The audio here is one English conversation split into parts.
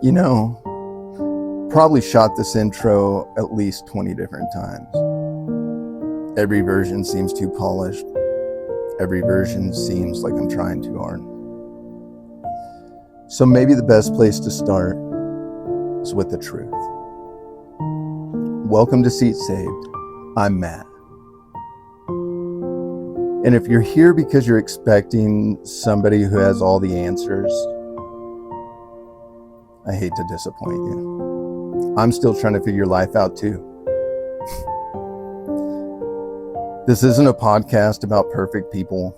You know, probably shot this intro at least 20 different times. Every version seems too polished. Every version seems like I'm trying too hard. So maybe the best place to start is with the truth. Welcome to Seat Saved. I'm Matt. And if you're here because you're expecting somebody who has all the answers, I hate to disappoint you. I'm still trying to figure life out too. This isn't a podcast about perfect people.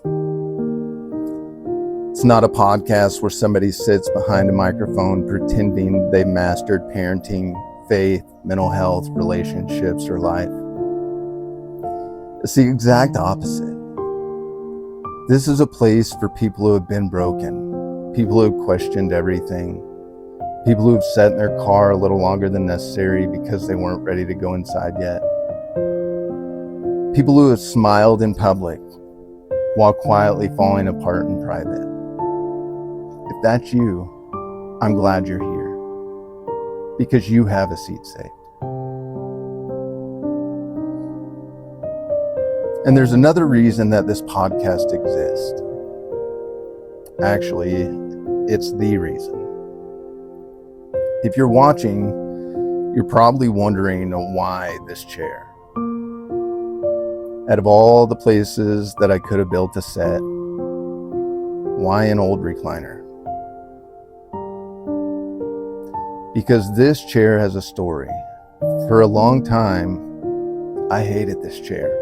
It's not a podcast where somebody sits behind a microphone pretending they've mastered parenting, faith, mental health, relationships, or life. It's the exact opposite. This is a place for people who have been broken, people who have questioned everything, people who have sat in their car a little longer than necessary because they weren't ready to go inside yet. People who have smiled in public while quietly falling apart in private. If that's you, I'm glad you're here because you have a seat saved. And there's another reason that this podcast exists. Actually, it's the reason. If you're watching, you're probably wondering why this chair. Out of all the places that I could have built a set, why an old recliner? Because this chair has a story. For a long time, I hated this chair.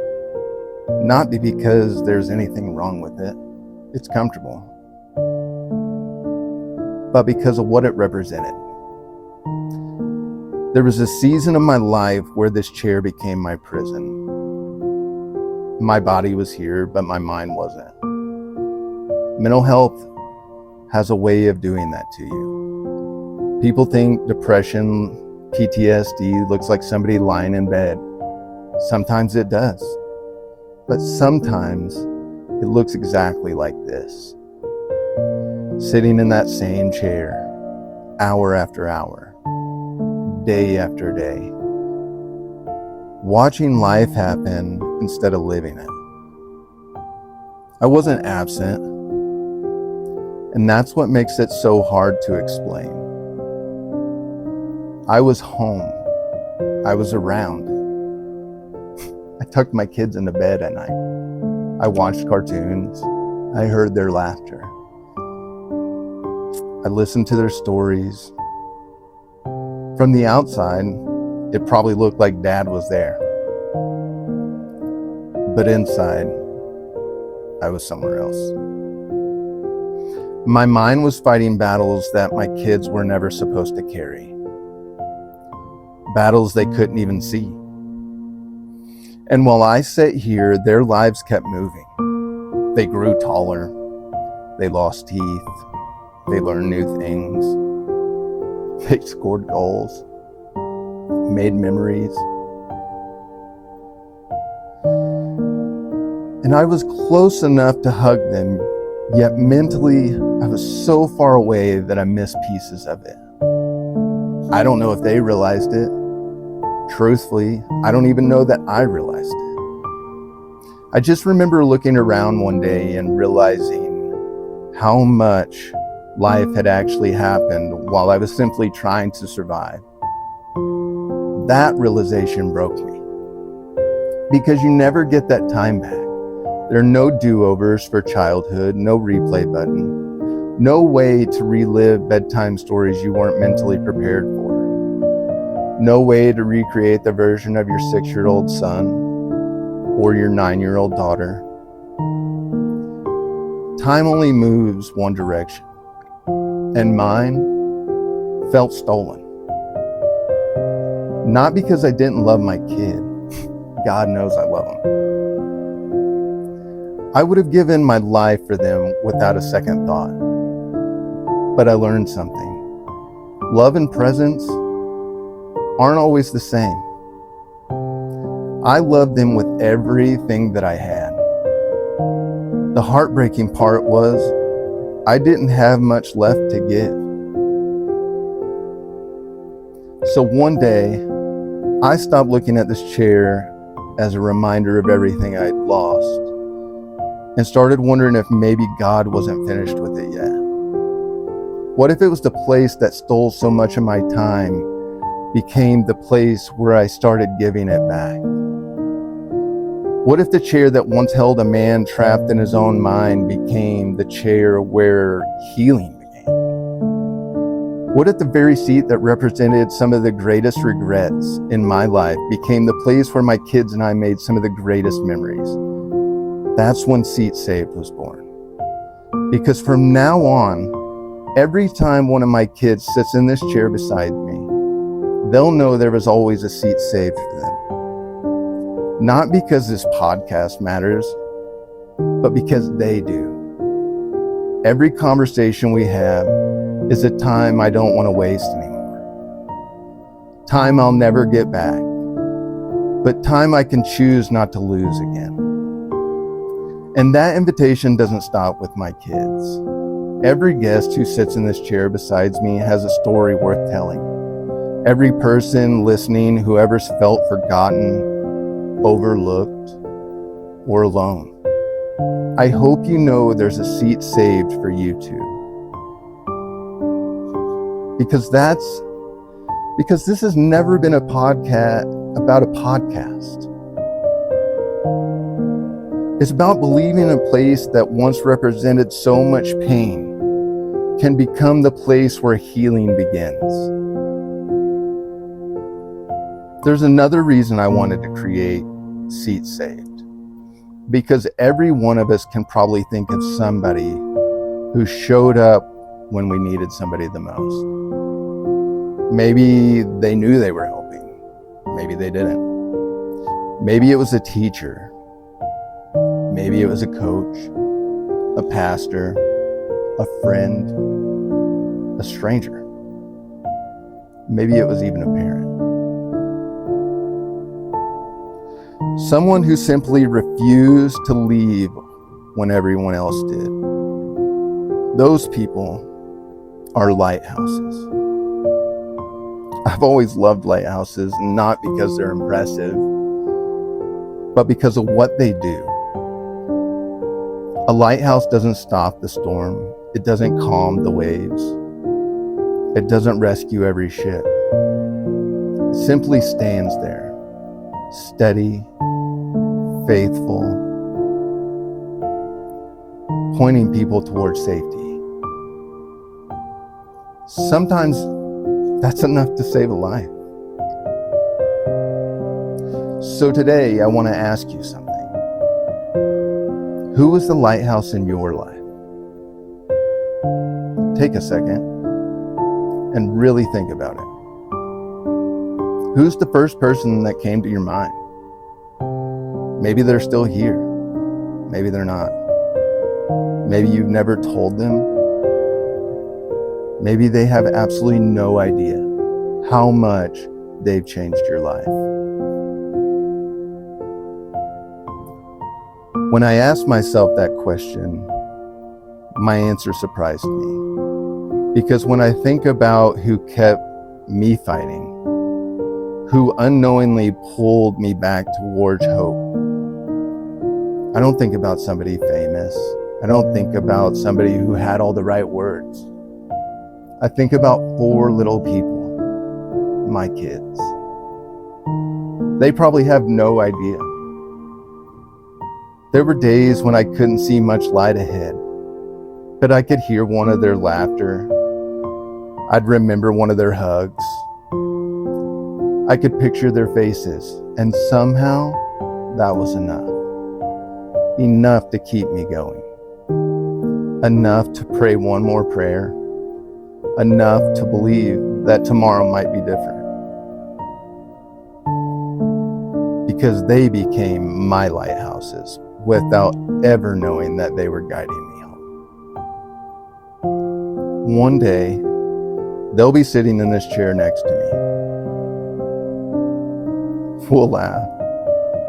Not because there's anything wrong with it. It's comfortable. But because of what it represented. There was a season of my life where this chair became my prison. My body was here, but my mind wasn't. Mental health has a way of doing that to you. People think depression, PTSD looks like somebody lying in bed. Sometimes it does. But sometimes it looks exactly like this. Sitting in that same chair, hour after hour. Day after day, watching life happen instead of living it. I wasn't absent, and that's what makes it so hard to explain. I was home. I was around. I tucked my kids into bed at night. I watched cartoons. I heard their laughter. I listened to their stories. From the outside, it probably looked like Dad was there. But inside, I was somewhere else. My mind was fighting battles that my kids were never supposed to carry. Battles they couldn't even see. And while I sat here, their lives kept moving. They grew taller. They lost teeth. They learned new things. They scored goals, made memories. And I was close enough to hug them, yet mentally I was so far away that I missed pieces of it. I don't know if they realized it. Truthfully, I don't even know that I realized it. I just remember looking around one day and realizing how much life had actually happened while I was simply trying to survive. That realization broke me. Because you never get that time back. There are no do-overs for childhood, no replay button, no way to relive bedtime stories you weren't mentally prepared for. No way to recreate the version of your 6-year-old son or your 9-year-old daughter. Time only moves one direction. And mine felt stolen. Not because I didn't love my kid. God knows I love him. I would have given my life for them without a second thought. But I learned something. Love and presence aren't always the same. I loved them with everything that I had. The heartbreaking part was I didn't have much left to give. So one day, I stopped looking at this chair as a reminder of everything I'd lost and started wondering if maybe God wasn't finished with it yet. What if it was the place that stole so much of my time became the place where I started giving it back? What if the chair that once held a man trapped in his own mind became the chair where healing began? What if the very seat that represented some of the greatest regrets in my life became the place where my kids and I made some of the greatest memories? That's when Seat Saved was born. Because from now on, every time one of my kids sits in this chair beside me, they'll know there was always a seat saved for them. Not because this podcast matters, but because they do. Every conversation we have is a time I don't want to waste anymore. Time I'll never get back, but time I can choose not to lose again. And that invitation doesn't stop with my kids. Every guest who sits in this chair besides me has a story worth telling. Every person listening, whoever's felt forgotten, overlooked, or alone. I hope you know there's a seat saved for you too. Because this has never been a podcast about a podcast. It's about believing a place that once represented so much pain can become the place where healing begins. There's another reason I wanted to create Seat Saved. Because every one of us can probably think of somebody who showed up when we needed somebody the most. Maybe they knew they were helping. Maybe they didn't. Maybe it was a teacher. Maybe it was a coach, a pastor, a friend, a stranger. Maybe it was even a parent. Someone who simply refused to leave when everyone else did. Those people are lighthouses. I've always loved lighthouses, not because they're impressive, but because of what they do. A lighthouse doesn't stop the storm. It doesn't calm the waves. It doesn't rescue every ship. It simply stands there, steady, faithful, pointing people towards safety. Sometimes that's enough to save a life. So today I want to ask you something. Who is the lighthouse in your life? Take a second and really think about it. Who's the first person that came to your mind? Maybe they're still here. Maybe they're not. Maybe you've never told them. Maybe they have absolutely no idea how much they've changed your life. When I asked myself that question, my answer surprised me. Because when I think about who kept me fighting, who unknowingly pulled me back towards hope, I don't think about somebody famous. I don't think about somebody who had all the right words. I think about 4 little people, my kids. They probably have no idea. There were days when I couldn't see much light ahead, but I could hear one of their laughter. I'd remember one of their hugs. I could picture their faces, and somehow that was enough. Enough to keep me going. Enough to pray one more prayer. Enough to believe that tomorrow might be different. Because they became my lighthouses without ever knowing that they were guiding me home. One day, they'll be sitting in this chair next to me. We'll laugh.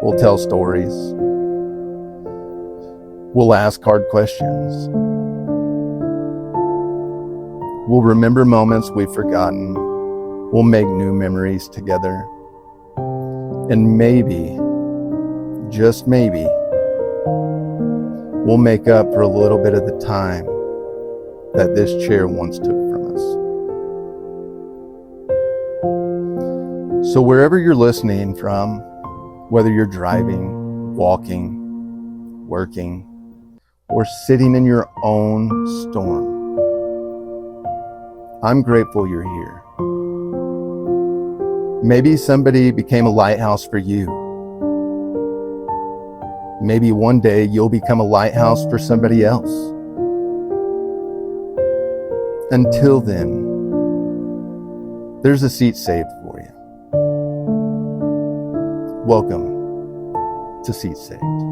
We'll tell stories. We'll ask hard questions. We'll remember moments we've forgotten. We'll make new memories together. And maybe, just maybe, we'll make up for a little bit of the time that this chair once took from us. So wherever you're listening from, whether you're driving, walking, working, or sitting in your own storm, I'm grateful you're here. Maybe somebody became a lighthouse for you. Maybe one day you'll become a lighthouse for somebody else. Until then, there's a seat saved for you. Welcome to Seat Saved.